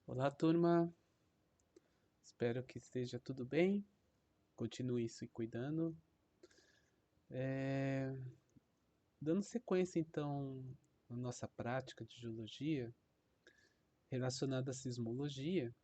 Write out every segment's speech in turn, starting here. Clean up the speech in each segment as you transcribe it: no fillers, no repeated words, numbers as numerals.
Olá, turma. Espero que esteja tudo bem. Continue se cuidando. É, Dando sequência, então, na nossa prática de geologia relacionada à sismologia.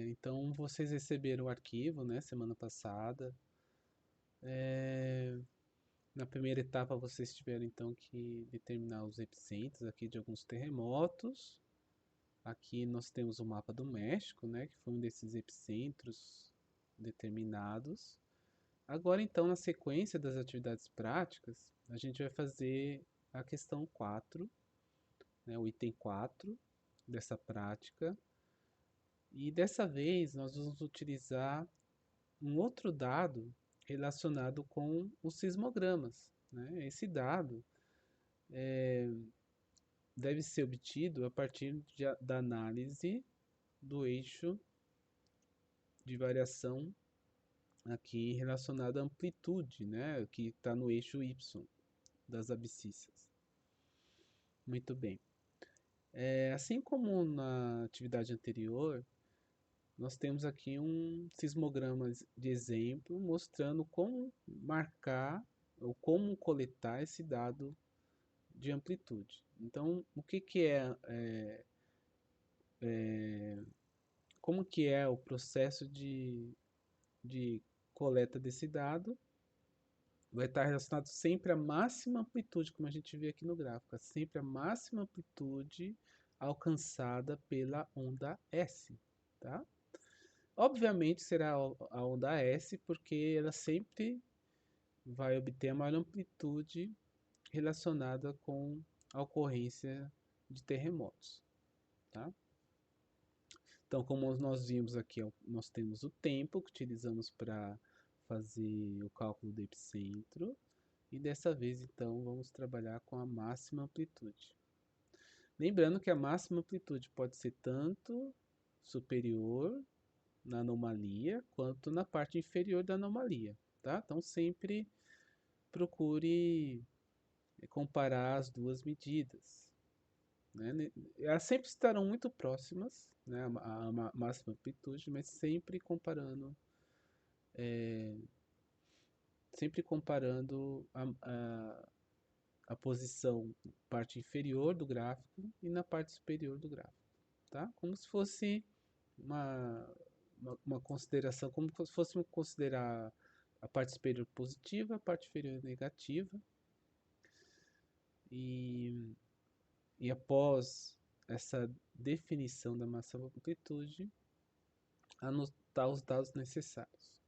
Então, vocês receberam o arquivo, né, semana passada. É, Na primeira etapa, vocês tiveram, então, que determinar os epicentros aqui de alguns terremotos. Aqui nós temos o mapa do México, né, que foi um desses epicentros determinados. Agora, então, na sequência das atividades práticas, a gente vai fazer a questão 4, né, o item 4 dessa prática. E dessa vez nós vamos utilizar um outro dado relacionado com os sismogramas, né? Esse dado deve ser obtido a partir da análise do eixo de variação aqui relacionado à amplitude, né, que está no eixo Y das abscissas. Muito bem. Assim como na atividade anterior, nós temos aqui um sismograma de exemplo mostrando como marcar ou como coletar esse dado de amplitude. Então, o que que como que é o processo de coleta desse dado? Vai estar relacionado sempre à máxima amplitude, como a gente vê aqui no gráfico, sempre a máxima amplitude alcançada pela onda S, tá? Obviamente será a onda S, porque ela sempre vai obter a maior amplitude relacionada com a ocorrência de terremotos, tá? Então, como nós vimos aqui, nós temos o tempo que utilizamos para fazer o cálculo do epicentro, e dessa vez, então, vamos trabalhar com a máxima amplitude. Lembrando que a máxima amplitude pode ser tanto superior na anomalia quanto na parte inferior da anomalia, tá? Então sempre procure comparar as duas medidas, né? Elas sempre estarão muito próximas, né? A máxima amplitude, mas sempre comparando a posição parte inferior do gráfico e na parte superior do gráfico, tá? Como se fosse uma, uma consideração, como se fosse considerar a parte superior positiva, a parte inferior negativa, e, e após essa definição da máxima amplitude, anotar os dados necessários.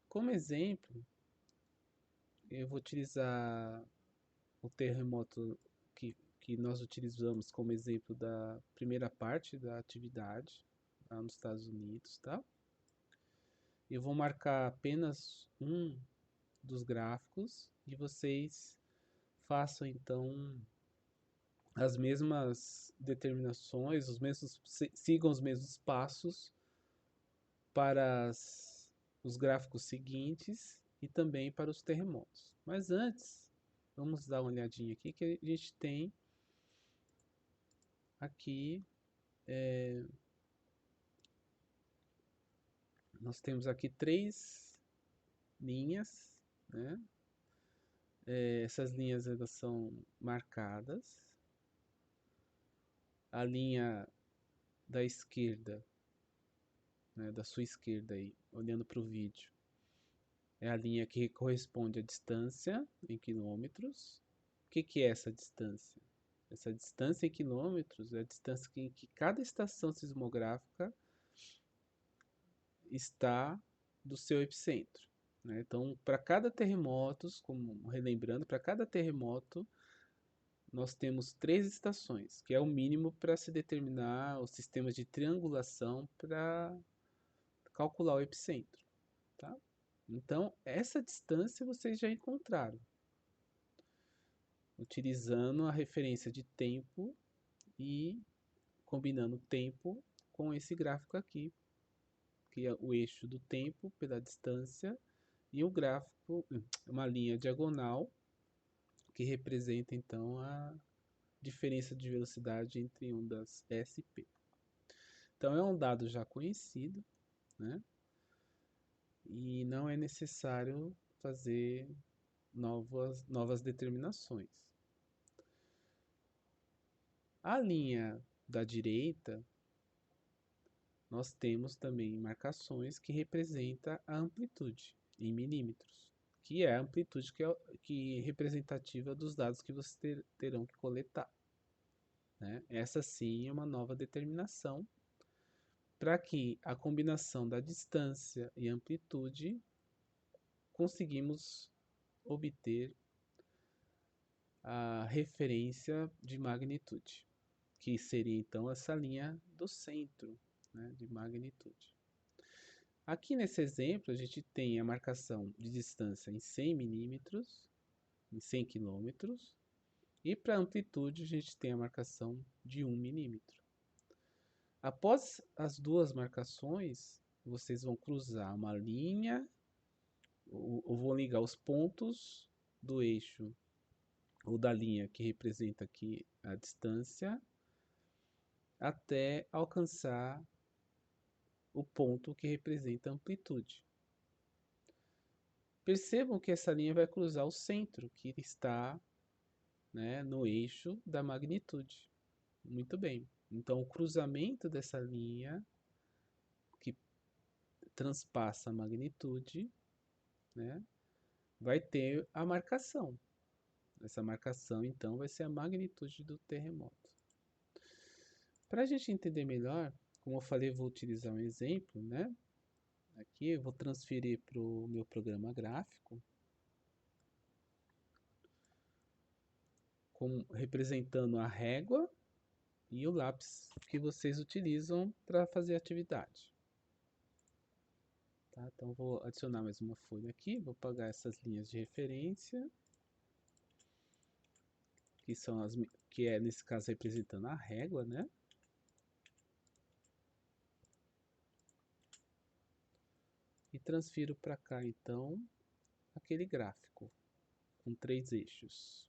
Como exemplo, eu vou utilizar o terremoto que nós utilizamos como exemplo da primeira parte da atividade lá nos Estados Unidos, tá? Eu vou marcar apenas um dos gráficos e vocês façam então as mesmas determinações, sigam os mesmos passos para os gráficos seguintes e também para os terremotos. Mas antes, vamos dar uma olhadinha aqui que a gente tem aqui, nós temos aqui três linhas, né? Essas linhas elas são marcadas. A linha da esquerda, né, da sua esquerda aí, olhando para o vídeo, é a linha que corresponde à distância em quilômetros. O que que é essa distância? Essa distância em quilômetros é a distância em que cada estação sismográfica está do seu epicentro, né? Então, para cada terremoto, como relembrando, para cada terremoto nós temos três estações, que é o mínimo para se determinar os sistemas de triangulação para calcular o epicentro, tá? Então, essa distância vocês já encontraram, utilizando a referência de tempo e combinando tempo com esse gráfico aqui, que é o eixo do tempo pela distância e o gráfico, uma linha diagonal que representa então a diferença de velocidade entre ondas SP. Então é um dado já conhecido, né? E não é necessário fazer novas determinações. A linha da direita, nós temos também marcações que representam a amplitude em milímetros, que é a amplitude que é representativa dos dados que vocês terão que coletar, né? Essa sim é uma nova determinação para que a combinação da distância e amplitude conseguimos obter a referência de magnitude, que seria então essa linha do centro, né, de magnitude. Aqui nesse exemplo, a gente tem a marcação de distância em 100 milímetros, em 100 quilômetros, e para amplitude a gente tem a marcação de 1 milímetro. Após as duas marcações, vocês vão cruzar uma linha, ou vão ligar os pontos do eixo ou da linha que representa aqui a distância até alcançar o ponto que representa a amplitude. Percebam que essa linha vai cruzar o centro, que está, né, no eixo da magnitude. Muito bem. Então, o cruzamento dessa linha que transpassa a magnitude, né, vai ter a marcação. Essa marcação, então, vai ser a magnitude do terremoto. Para a gente entender melhor, como eu falei, eu vou utilizar um exemplo, né? Aqui eu vou transferir para o meu programa gráfico, representando a régua e o lápis que vocês utilizam para fazer a atividade. Tá? Então vou adicionar mais uma folha aqui, vou apagar essas linhas de referência, que é nesse caso representando a régua, né? E transfiro para cá então aquele gráfico com 3 eixos.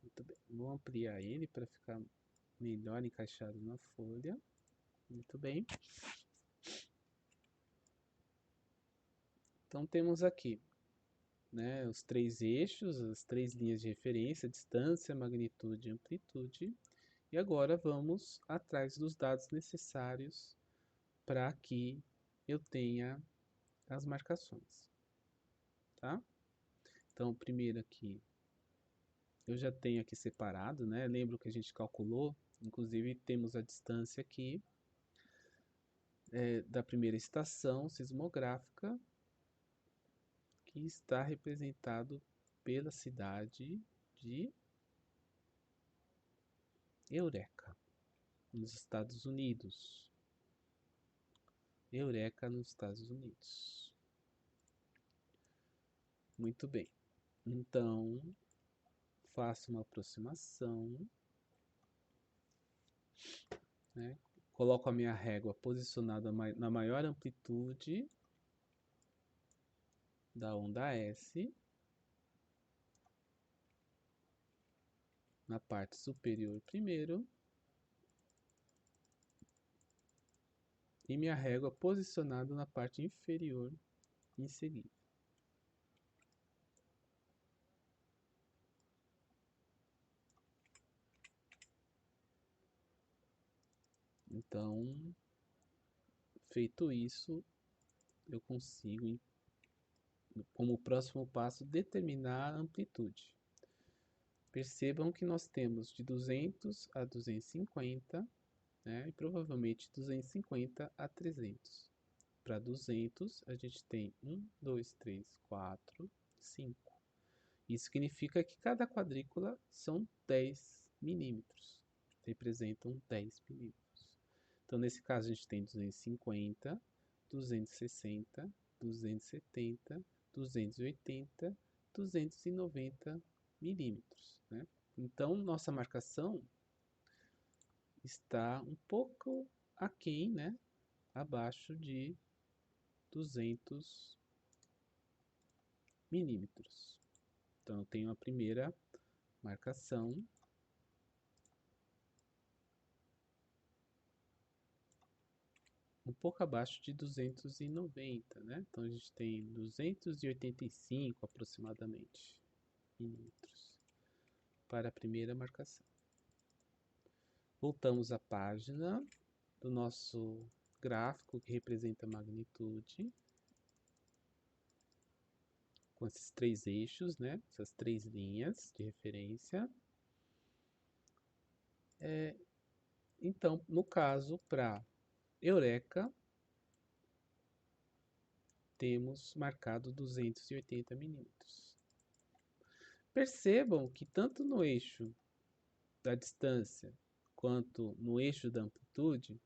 Muito bem, vou ampliar ele para ficar melhor encaixado na folha. Muito bem. Então temos aqui, né, os 3 eixos, as 3 linhas de referência, distância, magnitude e amplitude. E agora vamos atrás dos dados necessários para que eu tenha as marcações, tá? Então, primeiro aqui, eu já tenho aqui separado, né? Lembro que a gente calculou, inclusive temos a distância aqui da primeira estação sismográfica, que está representado pela cidade de Eureka, nos Estados Unidos. Eureka, nos Estados Unidos. Muito bem. Então, faço uma aproximação, né? Coloco a minha régua posicionada na maior amplitude da onda S, na parte superior primeiro, e minha régua posicionada na parte inferior em seguida. Então, feito isso, eu consigo, como próximo passo, determinar a amplitude. Percebam que nós temos de 200 a 250, né, e provavelmente 250 a 300. Para 200, a gente tem 1, 2, 3, 4, 5. Isso significa que cada quadrícula são 10 milímetros, representam 10 milímetros. Então, nesse caso, a gente tem 250, 260, 270, 280, 290 milímetros, né? Então, nossa marcação está um pouco aquém, né? Abaixo de 200 milímetros. Então, eu tenho a primeira marcação. Um pouco abaixo de 290, né? Então, a gente tem 285 aproximadamente milímetros para a primeira marcação. Voltamos à página do nosso gráfico que representa a magnitude, com esses três eixos, né? Essas três linhas de referência. Então, no caso, para Eureka, temos marcado 280 milímetros. Percebam que tanto no eixo da distância quanto no eixo da amplitude,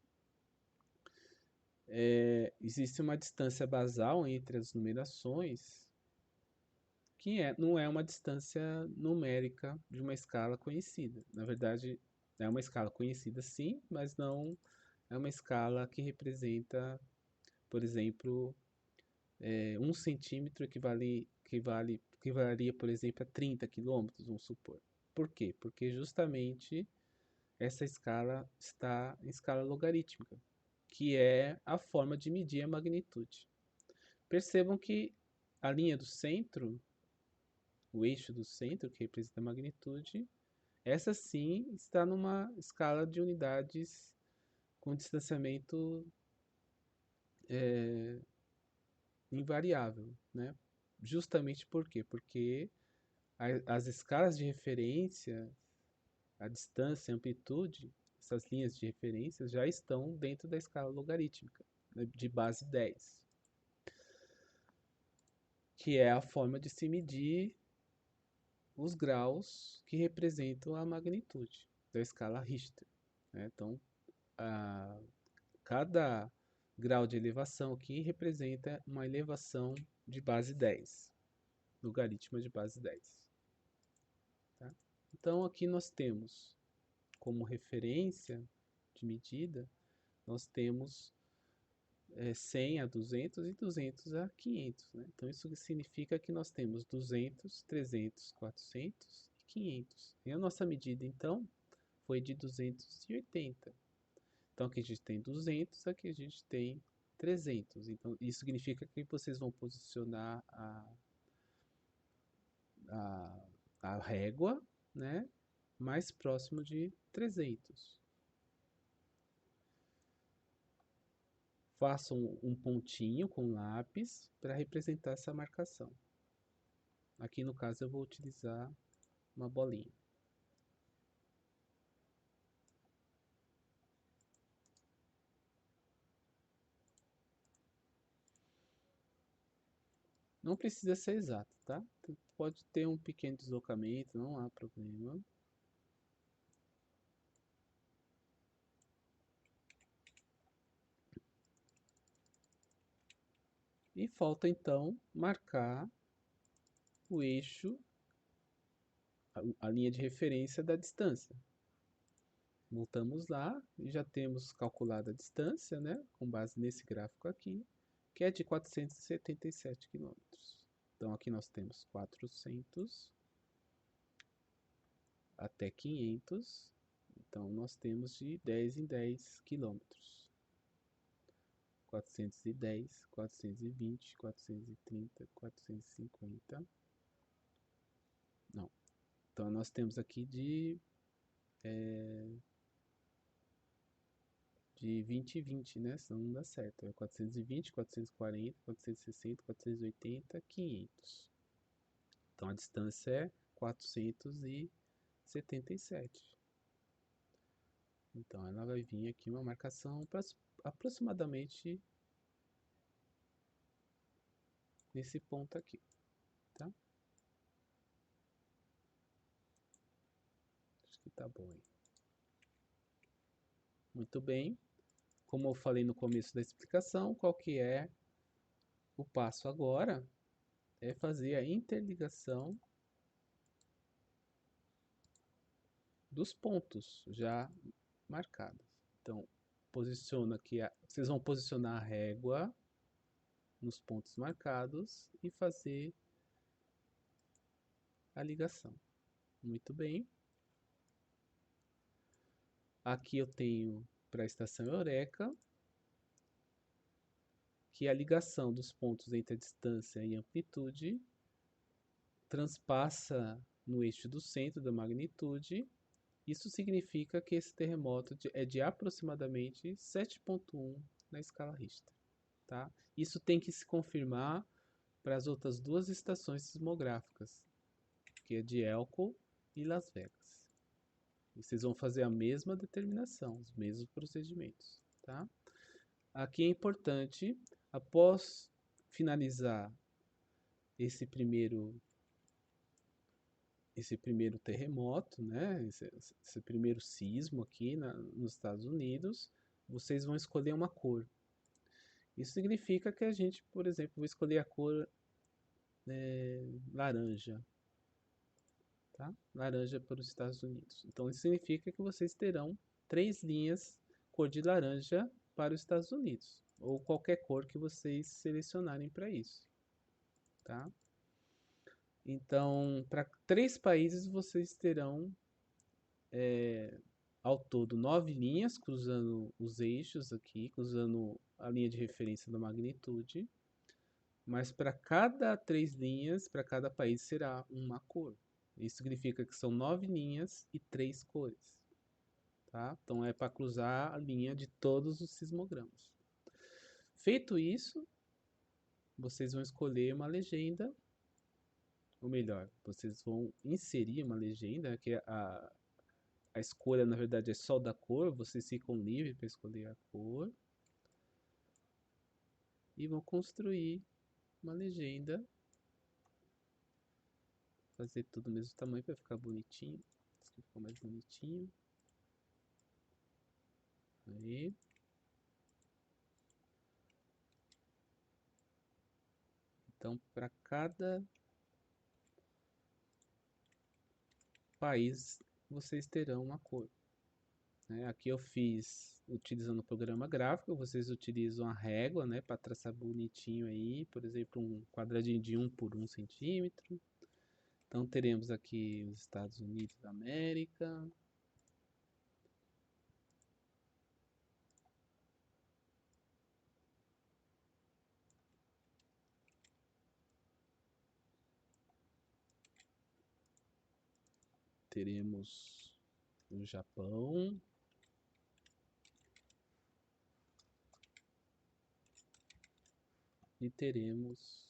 existe uma distância basal entre as numerações que não é uma distância numérica de uma escala conhecida. Na verdade, é uma escala conhecida sim, mas não é uma escala que representa, por exemplo, 1 centímetro equivaleria, por exemplo, a 30 quilômetros, vamos supor. Por quê? Porque justamente essa escala está em escala logarítmica, que é a forma de medir a magnitude. Percebam que a linha do centro, o eixo do centro, que representa a magnitude, essa sim está numa escala de unidades com distanciamento invariável, né? Justamente por quê? Porque as escalas de referência, a distância, a amplitude, essas linhas de referência já estão dentro da escala logarítmica, né, de base 10, que é a forma de se medir os graus que representam a magnitude da escala Richter, né? Então, cada grau de elevação aqui representa uma elevação de base 10, logaritmo de base 10. Tá? Então, aqui nós temos como referência de medida, nós temos 100 a 200 e 200 a 500. Né? Então, isso significa que nós temos 200, 300, 400 e 500. E a nossa medida, então, foi de 280. Então, aqui a gente tem 200, aqui a gente tem 300. Então, isso significa que vocês vão posicionar a régua, né, mais próximo de 300. Façam um pontinho com lápis para representar essa marcação. Aqui no caso eu vou utilizar uma bolinha. Não precisa ser exato, tá? Pode ter um pequeno deslocamento, não há problema. E falta então marcar o eixo, a linha de referência da distância. Voltamos lá e já temos calculado a distância, né, com base nesse gráfico aqui, que é de 477 quilômetros. Então aqui nós temos 400 até 500, então nós temos de 10 em 10 quilômetros. 410, 420, 430, 450. Não. Então nós temos aqui de 20 e 20, né? Senão não dá certo. É 420, 440, 460, 480, 500. Então a distância é 477. Então ela vai vir aqui uma marcação para aproximadamente nesse ponto aqui, tá? Acho que tá bom aí. Muito bem. Como eu falei no começo da explicação, qual que é o passo agora? É fazer a interligação dos pontos já marcados. Então, posiciona aqui, vocês vão posicionar a régua nos pontos marcados e fazer a ligação. Muito bem. Aqui eu tenho para a estação Eureka que a ligação dos pontos entre a distância e a amplitude transpassa no eixo do centro da magnitude. Isso significa que esse terremoto é de aproximadamente 7,1 na escala Richter. Tá? Isso tem que se confirmar para as outras duas estações sismográficas, que é de Elko e Las Vegas. E vocês vão fazer a mesma determinação, os mesmos procedimentos. Tá? Aqui é importante, após finalizar esse primeiro terremoto, né? Esse primeiro sismo aqui nos Estados Unidos, vocês vão escolher uma cor. Isso significa que a gente, por exemplo, vai escolher a cor laranja. Tá? Laranja para os Estados Unidos. Então isso significa que vocês terão 3 linhas cor de laranja para os Estados Unidos, ou qualquer cor que vocês selecionarem para isso. Tá? Então, para 3 países vocês terão ao todo 9 linhas cruzando os eixos aqui, cruzando a linha de referência da magnitude, mas para cada 3 linhas, para cada país será uma cor. Isso significa que são 9 linhas e 3 cores. Tá? Então é para cruzar a linha de todos os sismogramas. Feito isso, vocês vão escolher uma legenda, ou melhor, vocês vão inserir uma legenda, que a escolha na verdade é só da cor, vocês ficam livres para escolher a cor. E vão construir uma legenda. Fazer tudo do mesmo tamanho para ficar bonitinho. Esse aqui ficou mais bonitinho. Aí. Então, para cada país, vocês terão uma cor. Aqui eu fiz utilizando o programa gráfico, vocês utilizam a régua, né, para traçar bonitinho aí, por exemplo, um quadradinho de 1 por 1 centímetro. Então teremos aqui os Estados Unidos da América. Teremos o Japão. E teremos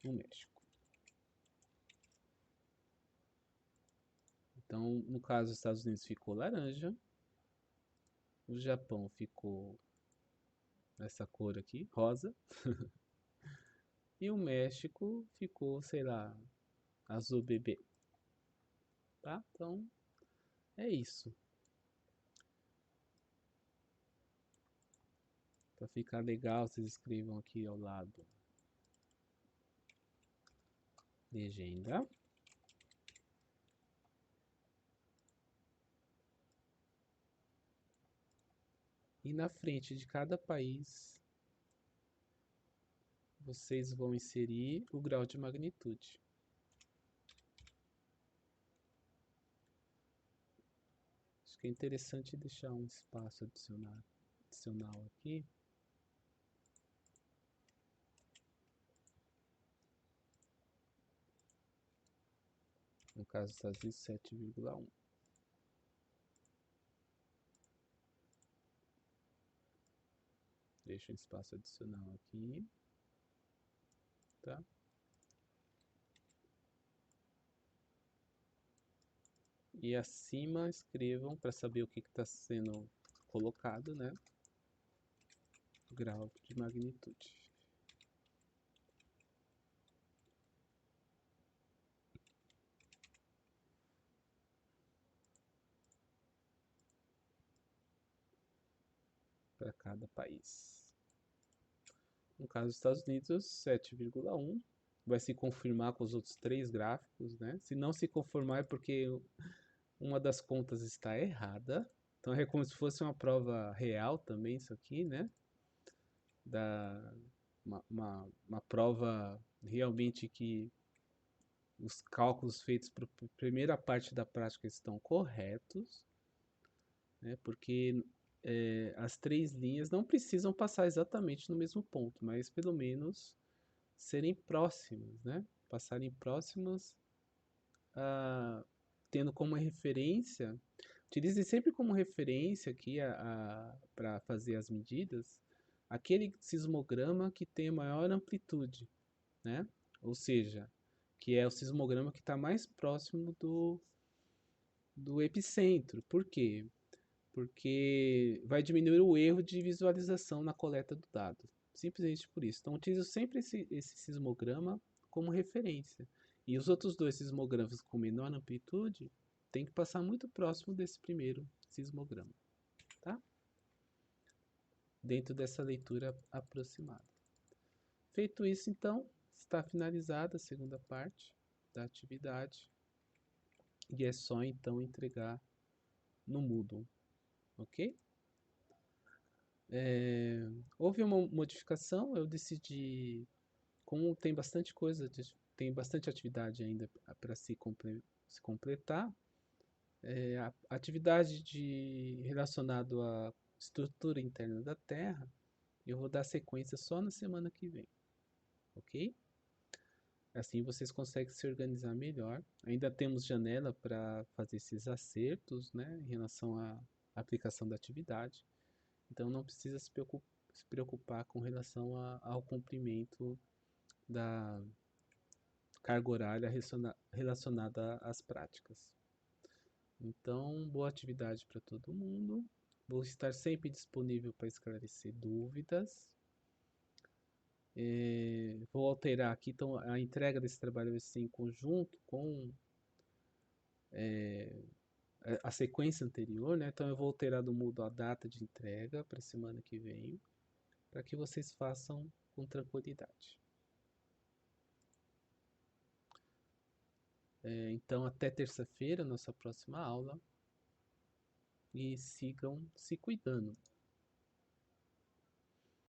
o México. Então, no caso, os Estados Unidos ficou laranja. O Japão ficou essa cor aqui, rosa. E o México ficou, sei lá, azul bebê. Tá? Então, é isso. Para ficar legal, vocês escrevam aqui ao lado. Legenda. E na frente de cada país, vocês vão inserir o grau de magnitude. Acho que é interessante deixar um espaço adicional aqui. No caso, Estados Unidos, 7,1. Deixa um espaço adicional aqui. Tá? E acima escrevam para saber o que está sendo colocado, né? Grau de magnitude. Para cada país. No caso dos Estados Unidos, 7,1. Vai se confirmar com os outros 3 gráficos, né? Se não se conformar é porque uma das contas está errada. Então é como se fosse uma prova real também isso aqui, né? Uma prova realmente que os cálculos feitos para a primeira parte da prática estão corretos, né? Porque as três linhas não precisam passar exatamente no mesmo ponto, mas pelo menos serem próximas, né? Passarem próximas, ah, tendo como referência, utilize sempre como referência aqui para fazer as medidas, aquele sismograma que tem maior amplitude, né? Ou seja, que é o sismograma que está mais próximo do epicentro. Por quê? Porque vai diminuir o erro de visualização na coleta do dado. Simplesmente por isso. Então, utilizo sempre esse sismograma como referência. E os outros dois sismogramas com menor amplitude tem que passar muito próximo desse primeiro sismograma, tá? Dentro dessa leitura aproximada. Feito isso, então, está finalizada a segunda parte da atividade e é só então entregar no Moodle, ok? Houve uma modificação, eu decidi, como tem bastante coisa, tem bastante atividade ainda para se completar, a atividade relacionado à estrutura interna da Terra, eu vou dar sequência só na semana que vem, ok? Assim vocês conseguem se organizar melhor. Ainda temos janela para fazer esses acertos, né, em relação à aplicação da atividade. Então não precisa se preocupar com relação ao cumprimento da carga horária relacionada às práticas. Então, boa atividade para todo mundo. Vou estar sempre disponível para esclarecer dúvidas. Vou alterar aqui, então a entrega desse trabalho vai ser em conjunto com a sequência anterior, né? Então eu vou alterar do Moodle a data de entrega para a semana que vem, para que vocês façam com tranquilidade. Então até terça-feira, nossa próxima aula, e sigam se cuidando.